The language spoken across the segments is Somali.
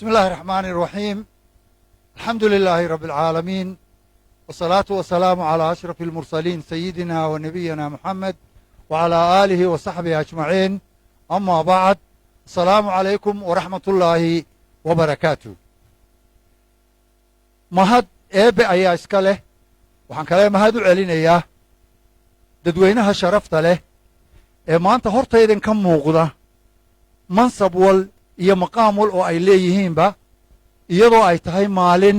بسم الله الرحمن الرحيم. الحمد لله رب العالمين، والصلاة والسلام على أشرف المرسلين سيدنا ونبينا محمد وعلى آله وصحبه أجمعين. أما بعد، السلام عليكم ورحمة الله وبركاته. mahad eebe ayaa iska leh. waxaan kale mahad u celinayaa dadweynaha sharafta leh ee maanta hortaydan ka muuqda mansab wal iyo maqaam wal oo ay leeyihiinba, iyadoo ay tahay maalin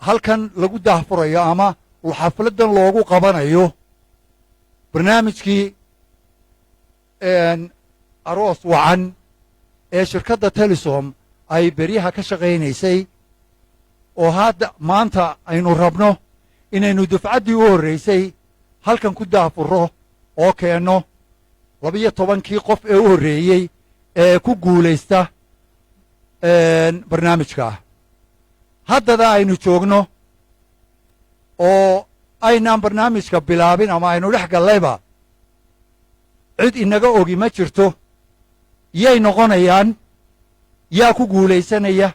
halkan lagu daahfurayo ama xafladan loogu qabanayo barnaamijkii aroos wacan ee shirkadda Telesom ay beryaha ka shaqaynaysay, oo hadda maanta aynu rabno inaynu dufcaddii u horraysay halkan ku daafuro oo keenno 12 qof ee u horreeyey ee ku guulaysta barnaamijka. haddada aynu joogno oo aynaan barnaamijka bilaabin ama aynu dhex gallayba, cid inaga ogi ma jirto yay noqonayaan, yaa ku guulaysanaya,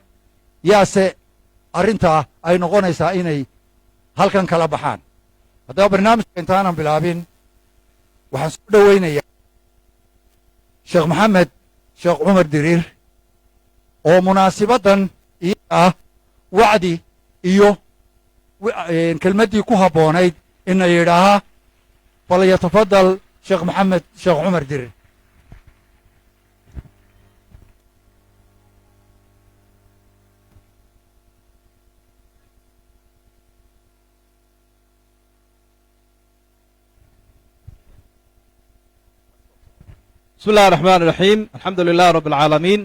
yaase arrintaa ay noqonaysaa inay halkan kala baxaan. haddaba barnaamijka intaanan bilaabin waxaan soo dhowaynayaa sheekh maxamed sheekh cumar diriir oo munaasibaddan iyaga ah wacdi iyo kelmaddii ku habboonayd ina yidhaaha falyatafadal sheekh maxamed sheekh cumar diriir. بسم الله الرحمن الرحيم. الحمد لله رب العالمين،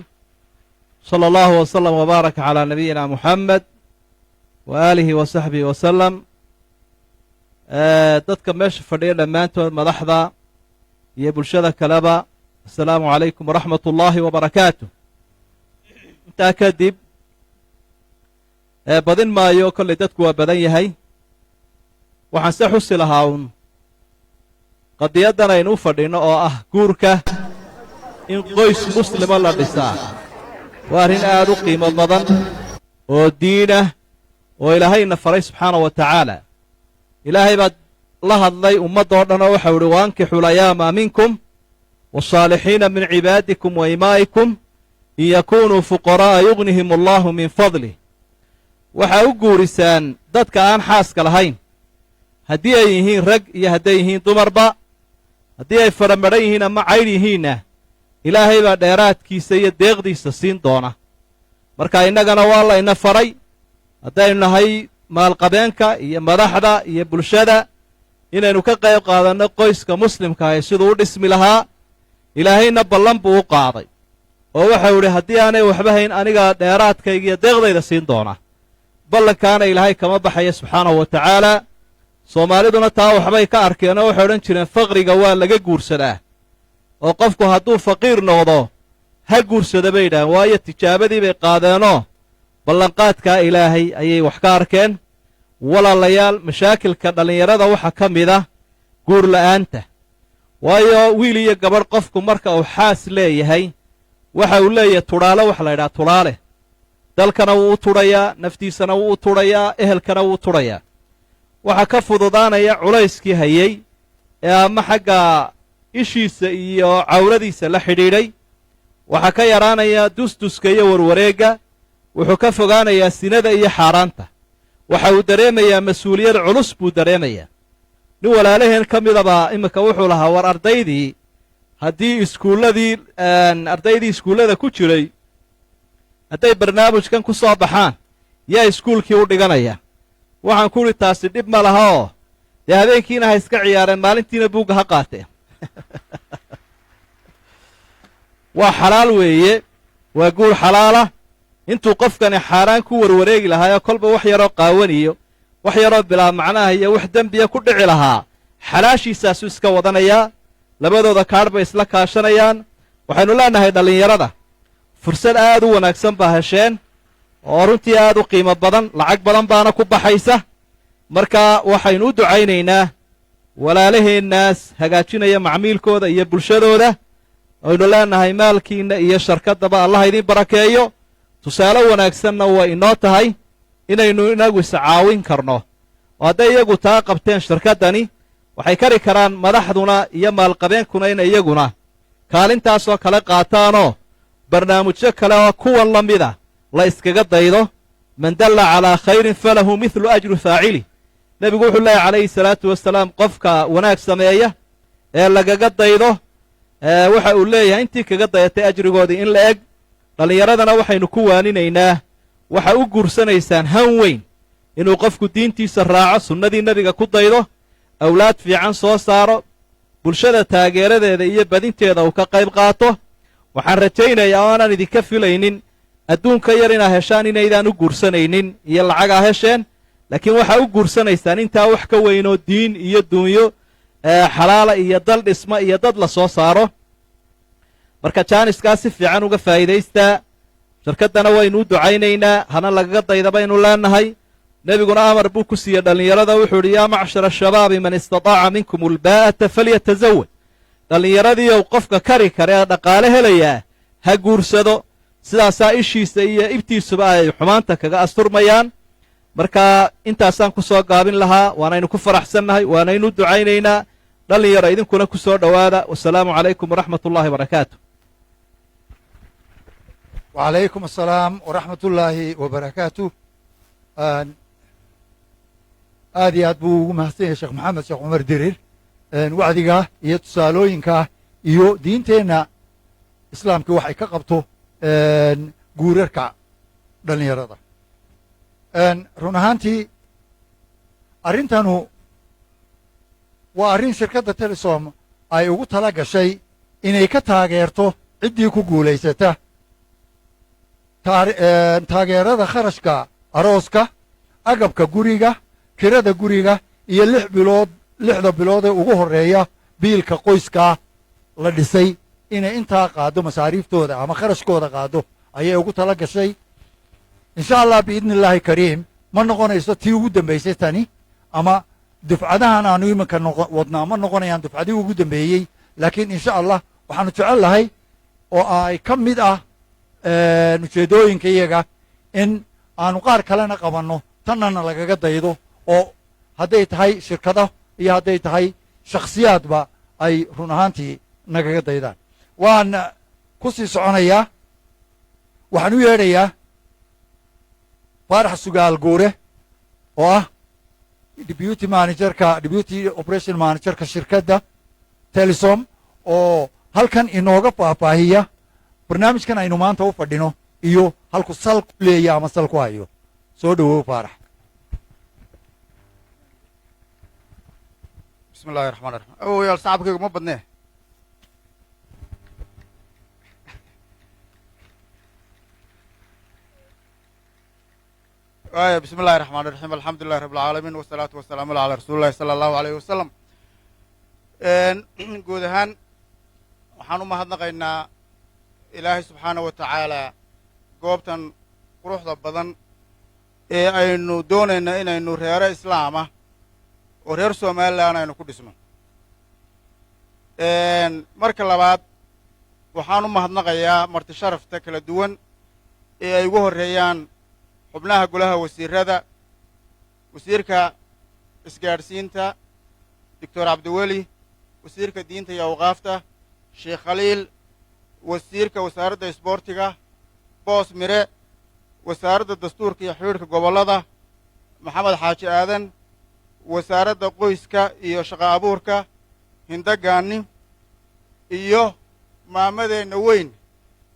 صلى الله وسلم وبارك على نبينا محمد وآله وصحبه وسلم. dadka meesha fadhiya dhammaantood madaxda iyo bulshada kaleba, assalaamu calaykum waraxmat ullaahi wabarakaatu. intaa kadib badin maayo, kollay dadku waa badan yahay. waxaan se xusi lahaa uun qadiyaddan aynu u fadhinno oo ah guurka in qoys muslima la dhisaa. waa arrin aad u qiimo badan oo diinah oo ilaahayna faray subxaana wa tacaala. ilaahay baad la hadlay ummaddoo dhan oo waxau idhi waankixu layaama minkum wasaalixiina min cibaadikum wa imaa'ikum in yakuunuu fuqaraa'a yugnihim allaahu min fadlih. waxaa u guurisaan dadka aan xaaska lahayn, haddii ay yihiin rag iyo hadday yihiin dumarba. haddii ay faramadhan yihiin ama caydh yihiinna ilaahay baa dheeraadkiisa iyo deeqdiisa siin doona. marka innagana waa layna faray haddaynu nahay maalqabeenka iyo madaxda iyo bulshada inaynu ka qayb qaadanno qoyska muslimkaahi siduu u dhismi lahaa. ilaahayna ballan buu u qaaday oo waxau idhi haddii aanay waxba hayn aniga dheeraadkayga iyo deeqdayda siin doona. ballankaana ilaahay kama baxaya subxaanahu wa tacaala. soomaaliduna taa waxbay ka arkeen oo waxay odhan jireen faqriga waa laga guursadaa, oo qofku hadduu faqiir noqdo ha guursada bay yidhaaheen, waayo tijaabadii bay qaadeenoo ballanqaadkaa ilaahay ayay wax ka arkeen. walaalayaal, mashaakilka dhallinyarada waxaa ka mid ah guur la'aanta. waayo wiil iyo gabadh qofku marka uu xaas leeyahay waxa uu leeyahay tudhaale wax la ydhaha tudhaale. dalkana wuu u tudhayaa, naftiisana wuu u tudhayaa, ehelkana wuu u tudhayaa. waxaa ka fududaanaya culayskii hayey ee ama xagga ishiisa iyo cawradiisa la xidhiidhay. waxaa ka yaraanaya dusduska iyo warwareegga. wuxuu ka fogaanayaa sinada iyo xaaraanta. waxa uu dareemayaa mas-uuliyad culus buu dareemayaa. nin walaalaheen ka midabaa iminka wuxuu lahaa war ardaydii haddii ardaydii iskuullada ku jiray hadday barnaamijkan ku soo baxaan yaa iskuulkii u dhiganaya. waxaan ku idhi taasi dhib ma laha oo dee habeenkiina ha iska ciyaareen, maalintiina buugga ha qaateen. waa xalaal weeye, waa guur xalaala. intuu qofkani xaaraan ku warwareegi lahaayoo kolba wax yaroo qaawaniyo wax yaroo bilaa macnaha iyo wax dembiya ku dhici lahaa, xalaashiisaasuu iska wadanayaa. labadooda kaadh bay isla kaashanayaan. waxaynu leenahay dhallinyarada fursad aad u wanaagsan baa hesheen oo runtii aad u qiimo badan, lacag badan baana ku baxaysa. marka waxaynu u ducaynaynaa walaalaheennaas hagaajinaya macmiilkooda iyo bulshadooda. aynu leenahay maalkiinna iyo sharkaddaba allah idin barakeeyo. tusaale wanaagsanna way inoo tahay inaynu inagu iscaawin karno oo hadday iyagu taa qabteen shirkaddani waxay kari karaan madaxduna iyo maalqabeenkuna inay iyaguna kaalintaasoo kale qaataanoo barnaamijyo kale oo kuwan la mida la iskaga daydo man dalla calaa khayrin falahu midlu ajru faacili nebigu wuxuu leeyahy calayhi salaatu wasalaam qofka wanaag sameeya ee lagaga daydo waxa uu leeyahay intii kaga dayatay ajrigoodii in la eg dhallinyaradana waxaynu ku waaninaynaa waxa u guursanaysaan han weyn inuu qofku diintiisa raaco sunnadii nebiga ku daydo awlaad fiican soo saaro bulshada taageeradeeda iyo badinteeda uu ka qayb qaato waxaan rajaynayaa oo aanan idinka filaynin adduunka yar inaad heshaan inaydaan u guursanaynin iyo lacagaa hesheen laakiin waxaa u guursanaysaan intaa wax ka weynoo diin iyo duunyo xalaala iyo dal dhisma iyo dad la soo saaro marka jaaniskaa si fiican uga faa'iidaystaa shirkaddana waynu u ducaynaynaa hana lagaga dayda baynu leennahay nebiguna amar buu ku siiyey dhallinyarada wuxuu idhi yaa macshara ashabaabi man istataaca minkum ulbaa'ata falyatazawaj dhallinyaradiiow qofka kari kare ee dhaqaale helayaa ha guursado sidaasaa ishiisa iyo ibtiisuba ay xumaanta kaga asturmayaan marka intaasaan ku soo gaabin lahaa waanaynu ku faraxsannahay waanaynu ducaynaynaa dhallinyaro idinkuna ku soo dhowaada wasalaamu calaykum waraxmat ullahi barakaatu wacalaykum assalaam waraxmat ullaahi wabarakaatu aad iyo aad buu ugu mahadsan yahay sheekh maxamed sheekh cumar dirir wacdigaa iyo tusaalooyinkaa iyo diinteenna islaamkii waxay ka qabto guurarka dhallinyarada run ahaantii arrintanu waa arrin shirkadda telesom ay ugu tala gashay inay ka taageerto ciddii ku guulaysata taageerada kharashka arooska agabka guriga kirada guriga iyo lixda bilood ee ugu horreeya biilka qoyskaa la dhisay inay intaa qaaddo masaariiftooda ama kharashkooda qaaddo ayay ugu tala gashay insha allah biidni illaahi kariim ma noqonayso tii ugu dambaysay tani ama dufcadahan aanu iminka wadnaa ma noqonayaan dufcadii ugu dambeeyey laakiin insha allah waxaanu jecel lahay oo ay ka mid ah ujeeddooyinka iyaga in aanu qaar kalena qabanno tannana lagaga daydo oo hadday tahay shirkado iyo hadday tahay shakhsiyaadba ay run ahaantii nagaga daydaan waan ku sii soconayaa waxaan u yeedhayaa faarax sugaal guure oo ah deputy operation managerka shirkadda telesom oo halkan inooga faahfaahiya barnaamijkan aynu maanta u fadhino iyo halku sal ku leeya ama sal ku hayo soo dhowow faarax bismi illahi raxmaan raxiim awoyaal sacabkaygu ma badnee waaya bismi illahi raxmaan raxiim alxamdu lilahi rabb alcaalamiin wasalaatu wasalaamu calaa rasuuli llahi sala allahu alayh wasalam guud ahaan waxaan u mahadnaqaynaa ilaahay subxaana wa tacaala goobtan quruxda badan ee aynu doonayna inaynu reero islaamah oo reer somalilan aynu ku dhisno marka labaad waxaan u mahadnaqayaa marti sharafta kala duwan ee ay ugu horreeyaan xubnaha golaha wasiirada wasiirka isgaadhsiinta doctor cabdiweli wasiirka diinta iyo awqaafta sheekh khaliil wasiirka wasaaradda isboortiga boos mire wasaaradda dastuurka iyo xidhiidhka gobollada maxamed xaaji aadan wasaaradda qoyska iyo shaqo abuurka hindo gaani iyo maamadeenna weyn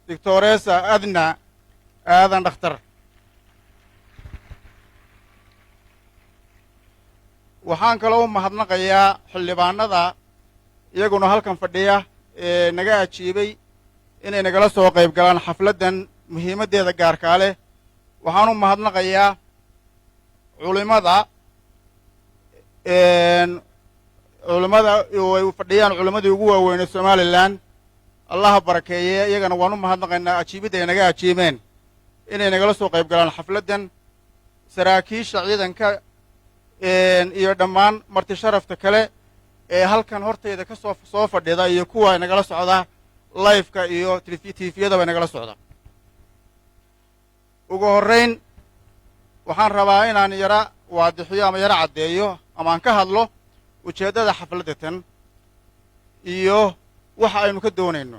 doctoresa adna aadan dhakhtar waxaan kaloo u mahadnaqayaa xildhibaanada iyaguna halkan fadhiya ee naga ajiibay inay nagala soo qayb galaan xafladdan muhiimaddeeda gaarkaa leh waxaan u mahadnaqayaa culimmada oo ay fadhiyaan culimmadii ugu waaweynay somalilan allaha barakeeye iyagana waan u mahadnaqaynaa ajiibidda ay naga ajiibeen inay nagala soo qayb galaan xafladdan saraakiisha ciidanka iyo dhammaan marti sharafta kale ee halkan hortayda ka soo fadhida iyo kuwa nagala socda lifeka iyo tifiyada bay nagala socda ugu horrayn waxaan rabaa inaan yara waadixiyo ama yara caddeeyo ama aan ka hadlo ujeeddada xafladda tan iyo waxa aynu ka doonayno.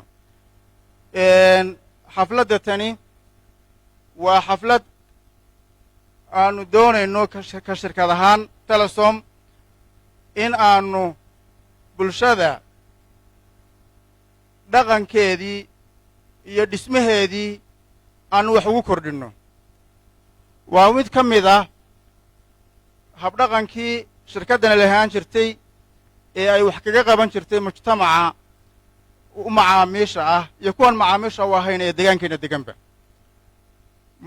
xafladda tani waa xaflad aanu doonayno ka shirkad ahaan telesom in aanu bulshada dhaqankeedii iyo dhismaheedii aanu wax ugu kordhinno. waa mid ka mid ah habdhaqankii shirkaddani lahaan jirtay ee ay wax kaga qaban jirtay mujtamaca u macaamiisha ah iyo kuwan macaamiisha u ahayn ee deegaankeenna deganba.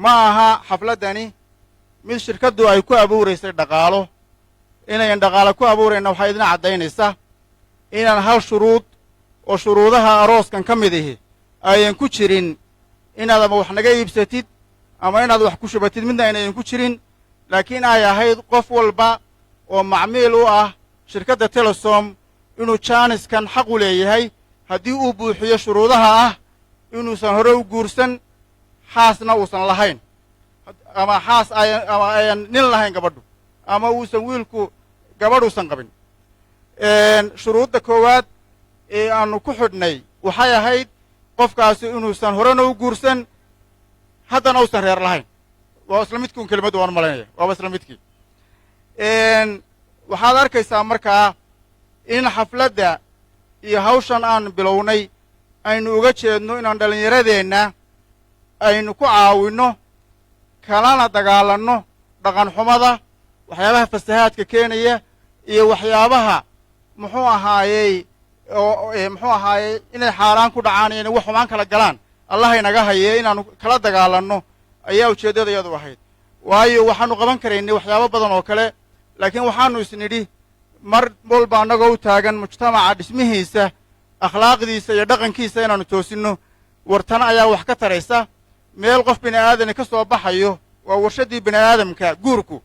ma aha xafladdani mid shirkaddu ay ku abuuraysay dhaqaalo. inayan dhaqaalo ku abuurayna waxaa idin caddaynaysa inaan hal shuruud oo shuruudaha arooskan ka mid ihi ayan ku jirin inaad ama wax naga iibsatid ama inaad wax ku shubatid midna aynayan ku jirin, laakiin ay ahayd qof walba oo macmiil u ah shirkadda telesom inuu jaaniskan xaq u leeyahay haddii uu buuxiyo shuruudaha ah inuusan hore u guursan, xaasna uusan lahayn, ama xaas ama ayan nin lahayn gabadhu, ama uusan wiilku gabadh uusan qabin. shuruudda koowaad ee aanu ku xidhnay waxay ahayd qofkaasi inuusan horena u guursan haddana uusan reer lahayn. waa isla midkii un kelimaddu waan malaynaya, waaba isla midkii. waxaad arkaysaa markaa in xafladda iyo hawshan aan bilownay aynu uga jeedno inaan dhallinyaradeenna aynu ku caawinno kalana dagaalanno dhaqan xumada, waxyaabaha fasahaadka keenaya iyo waxyaabaha muxuu ahaayey inay xaaraan ku dhacaan iyo inay wax xumaan kala galaan allah inaga haye inaannu kala dagaalanno ayaa ujeeddada iyadu ahayd. waayo waxaannu qaban karaynay waxyaabo badan oo kale, laakiin waxaannu isnidhi mar walba annagoo u taagan mujtamaca dhismihiisa, akhlaaqdiisa iyo dhaqankiisa inaannu toosinno. wartana ayaa wax ka taraysa. meel qof bini aadani ka soo baxayo waa warshaddii bini aadamka. guurku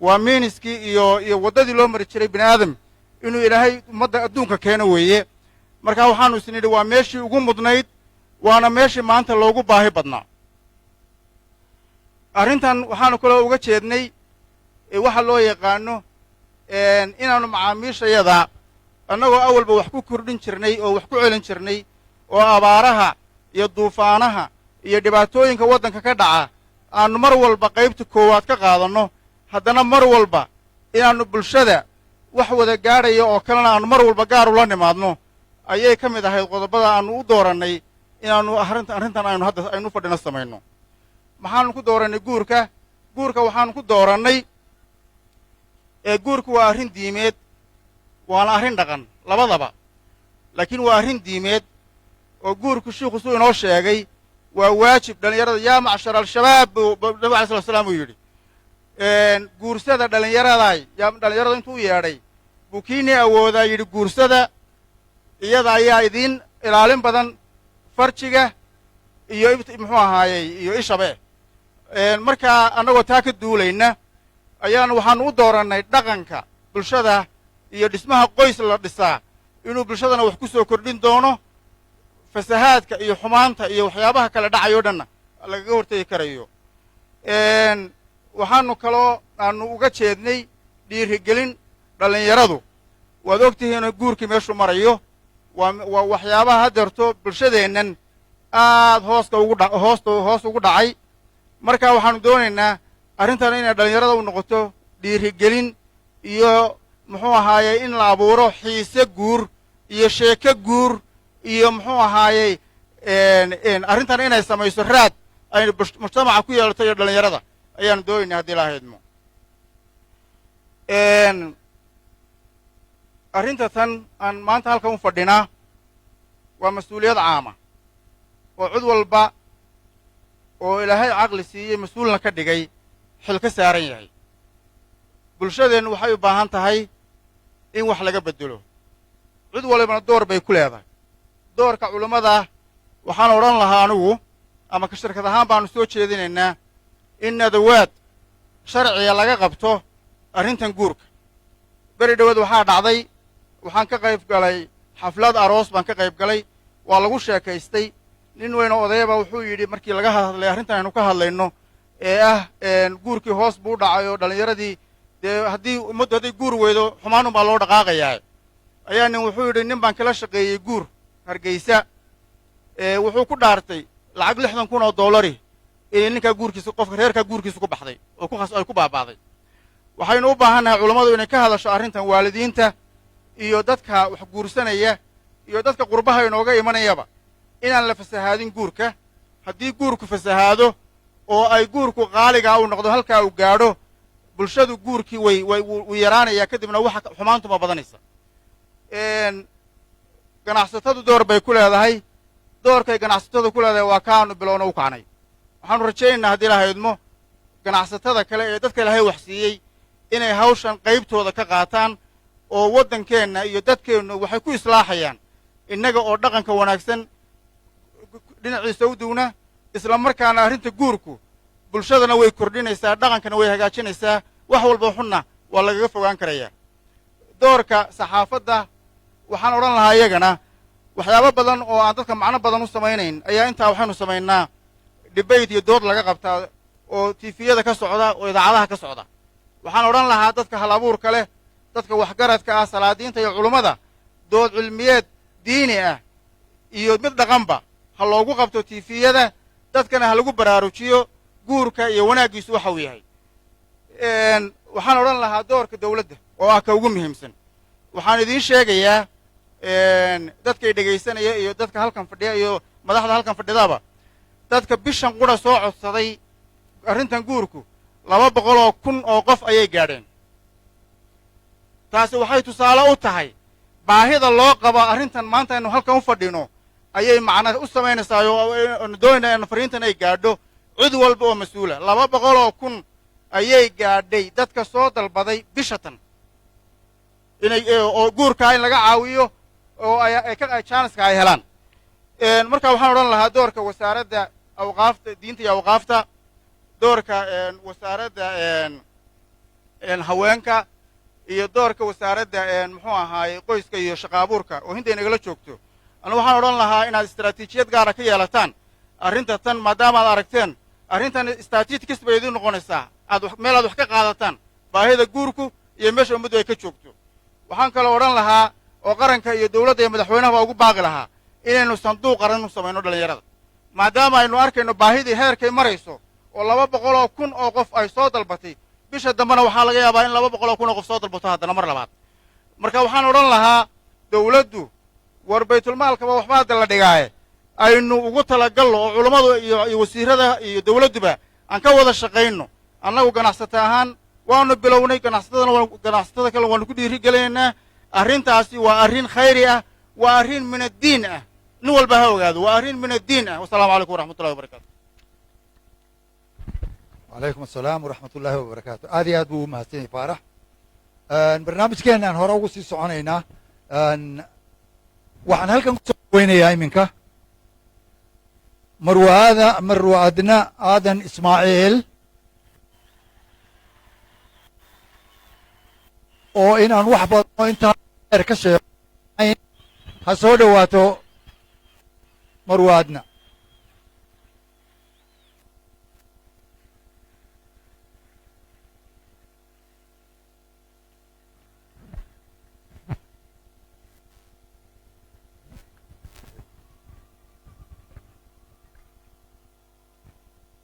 waa miiniskii iyo waddadii loo mari jiray bini aadam inuu ilaahay ummadda adduunka keeno weeye. markaa waxaannu isnidhi waa meeshii ugu mudnayd, waana meeshii maanta loogu baahi badnaa. arrintan waxaannu kaloo uga jeednay waxa loo yaqaano inaannu macaamiishayada annagoo awalba wax ku kordhin jirnay oo wax ku celin jirnay oo abaaraha iyo duufaanaha iyo dhibaatooyinka waddanka ka dhaca aannu mar walba qaybta koowaad ka qaadanno, haddana mar walba inaannu bulshada wax wada gaadhaya oo kalena aannu mar walba gaar ula nimaadno ayay ka mid ahayd qodobada aannu u doorannay inaannu arrintan aynu fadhino samayno. maxaannu ku doorannay guurka waxaannu ku doorannay guurku waa arrin diimeed waana arrin dhaqan labadaba, laakiin waa arrin diimeed oo guurku shiikhu suu inoo sheegay waa waajib dhallinyarada. yaa macshara al-shabaab buu nabigu alay slat slam uu yidhi guursada dhallinyaraday dhallinyarada intuu u yeedhay buu kiinii awoodaa yidhi guursada, iyada ayaa idiin ilaalin badan farjiga iyo muxuu ahaayey iyo ishabe. markaa annagoo taa ka duulayna waxaannu u doorannay dhaqanka bulshada iyo dhismaha qoys la dhisaa inuu bulshadana wax ku soo kordhin doono, fasahaadka iyo xumaanta iyo waxyaabaha kale dhacayoo dhanna lagaga hortegi karayo. waxaannu kaloo aannu uga jeednay dhiirigelin dhallinyaradu. waad og tihiinoo guurkii meeshuu marayo waa waxyaabaha haddeerto bulshadeennan aad hoos ugu dhacay. marka waxaannu doonaynaa arrintan inay dhallinyarada u noqoto dhiirigelin iyo muxuu ahaayey in la abuuro xiise guur iyo sheeko guur iyo muxuu ahaayey arrintan inay samayso raad aynu mujtamaca ku yeelato iyo dhallinyarada ayaannu doonaynaa haddii la haydmo. arrinta tan aan maanta halkan u fadhinaa waa mas-uuliyad caama oo cid walba oo ilaahay caqli siiyey mas-uulna ka dhigay xil ka saaran yahay. bulshadeennu waxay u baahan tahay in wax laga beddelo. cid walibana door bay ku leedahay. doorka culammada waxaan odhan lahaa anigu ama ka shirkad ahaan baannu soo jeedinaynaa in nadawaad sharciga laga qabto arrintan guurka. beri dhowaad waxaa dhacday waxaan ka qayb galay xaflad aroos baan ka qayb galay, waa lagu sheekaystay. nin weynoo odayaba wuxuu yidhi markii laga hadlay arrintan aynu ka hadlayno ee ah guurkii hoos buu u dhacay oo dhallinyaradii dee haddii ummaddu hadday guur weydo xumaanun baa loo dhaqaaqayaa ayaa nin wuxuu yidhi nin baan kala shaqeeyey guur hargeysa wuxuu ku dhaartay lacag $60,000 inay ninkaa guurkiisa qofka reerkaa guurkiisa ku baxday oo ay ku baaba'day waxaynu u baahannahay culammadu inay ka hadasho arrintan waalidiinta iyo dadka wax guursanaya iyo dadka qurbaha inooga imanayaba inaan la fasahaadin guurka haddii guurku fasahaado oo ay guurku qaaligaa uu noqdo halkaa uu gaadho bulshadu guurkii wuu yaraanayaa kadibna waxa xumaantuma badanaysa ganacsatadu door bay ku leedahay doorkay ganacsatadu ku leedahay waa kaanu bilowna u kacnay waxaanu rajaynaynaa haddii la haydmo ganacsatada kale ee dadka ilaahay wax siiyey inay hawshan qaybtooda ka qaataan oo waddankeenna iyo dadkeennu waxay ku islaaxayaan innaga oo dhaqanka wanaagsan dhinaciisa u duwna isla markaana arrinta guurku bulshadana way kordhinaysaa dhaqankana way hagaajinaysaa wax walba xunna waa lagaga fogaan karayaa doorka saxaafadda waxaan odhan lahaa iyagana waxyaabo badan oo aan dadka macno badan u samaynayn ayaa intaa waxaynu samaynaa debate iyo dood laga qabtaa oo tifiyada ka socda oo idaacadaha ka socda waxaan odhan lahaa dadka hal abuurka leh dadka waxgaradka ah salaadiinta iyo culummada dood cilmiyeed diini ah iyo mid dhaqanba ha loogu qabto tifiyada dadkana ha lagu baraarujiyo guurka iyo wanaaggiisu waxa uu yahay waxaan odhan lahaa doorka dawladda oo ah ka ugu muhiimsan waxaan idiin sheegayaa dadkay dhegaysanaya iyo dadka halkan fadhiya iyo madaxda halkan fadhidaba dadka bishan qura soo codsaday arrintan guurku 200,000 oo qof ayay gaadheen taasi waxay tusaale u tahay baahida loo qabo arrintan maanta aynu halkan u fadhino ayay macna u samaynaysaa oo doonayna in fariintan ay gaadho cid walba oo mas-uula 200,000 ayay gaadhay dadka soo dalbaday bishatan inay oo guurkaa in laga caawiyo oo ay jaaniska ay helaan marka waxaan odhan lahaa doorka wasaaradda awqaafta diinta iyo awqaafta doorka wasaaradda haweenka iyo doorka wasaaradda muxuu ahaaye qoyska iyo shaqaabuurka oo hinta inagala joogto anu waxaan odhan lahaa inaad istaraatiijiyad gaara ka yeelataan arrinta tan maadaama aad aragteen arrintan statistics bay idiin noqonaysaa meel aad wax ka qaadataan baahida guurku iyo meesha ummaddu ay ka joogto waxaan kaloo odhan lahaa oo qaranka iyo dawladda iyo madaxweynaha baa ugu baaqi lahaa inaynu sanduuq qaran u samayno dhallinyarada maadaama aynu arkayno baahidii heerkay marayso oo 200,000 oo qof ay soo dalbatay bisha dambena waxaa laga yaabaa in 200,000 oo qof soo dalbato haddana mar labaad marka waxaan odhan lahaa dawladdu war baytulmaalkaba waxba hadda la dhigaaye aynu ugu talagalno oo culammadu iyo wasiirada iyo dawladduba aan ka wada shaqayno annagu ganacsato ahaan waanu bilownay ganacsatada kale waanu ku dhiiri gelinaynaa arrintaasi waa arrin khayri ah waa arrin min addiin ah nin walba ha ogaado waa arrin min addiin ah wasalaamu calaykum waraxmatullahi wabarakatu وعليكم السلام ورحمة الله وبركاته هذه أدو مهتين فارح برنامج كان أن هراء وسي سعونينا وعن هل كان وين يا منك مروا أدنى آذن إسماعيل oo inaan wax badan oo intaa dheer ka sheegay ha soo dhawaato marwaadna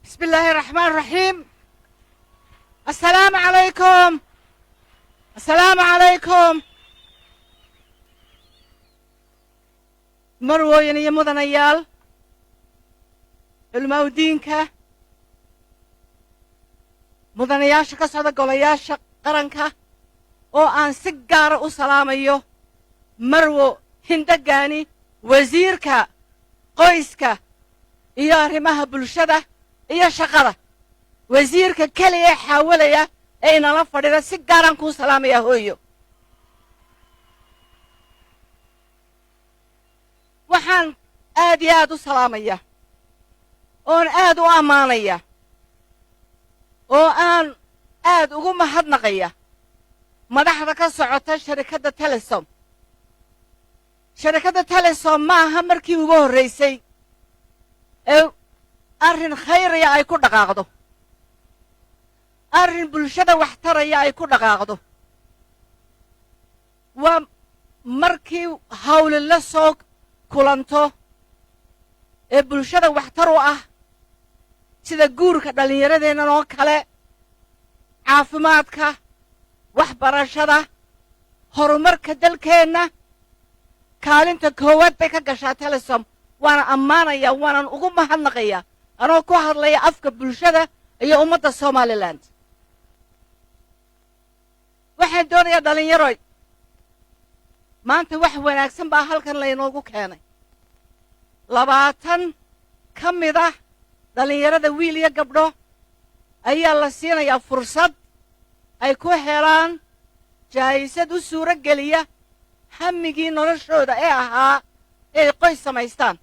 بسم الله الرحمن الرحيم السلام عليكم السلام عليكم marwooyin iyo mudanayaal culmawdiinka mudanayaasha ka socda golayaasha qaranka oo aan si gaara u salaamayo marwo hindagaani wasiirka qoyska iyo arrimaha bulshada iyo shaqada wasiirka keliya xaawalaya ee inala fadhida si gaaraan kuu salaamaya hooyo waxaan aad iyo aad u salaamaya oon aad u ammaanaya oo aan aad ugu mahadnaqaya madaxda ka socota sharikadda telesom sharikadda telesom ma aha markii ugu horraysay ee arrin khayriya ay ku dhaqaaqdo arrin bulshada waxtaraya ay ku dhaqaaqdo waa markii hawli la soo kulanto ee bulshada waxtar u ah sida guurka dhallinyaradeennan oo kale caafimaadka waxbarashada horumarka dalkeenna kaalinta koowaad bay ka gashaa telesom waana ammaanayaa waanan ugu mahadnaqayaa anoo ku hadlaya afka bulshada iyo ummadda somalilan waxaan doonayaa dhallinyaroy maanta wax wanaagsan baa halkan laynoogu keenay 20 ka mid ah dhallinyarada wiil iyo gabdho ayaa la siinayaa fursad ay ku helaan jaayisad u suuro geliya hammigii noloshooda ee ahaa ay qoys samaystaan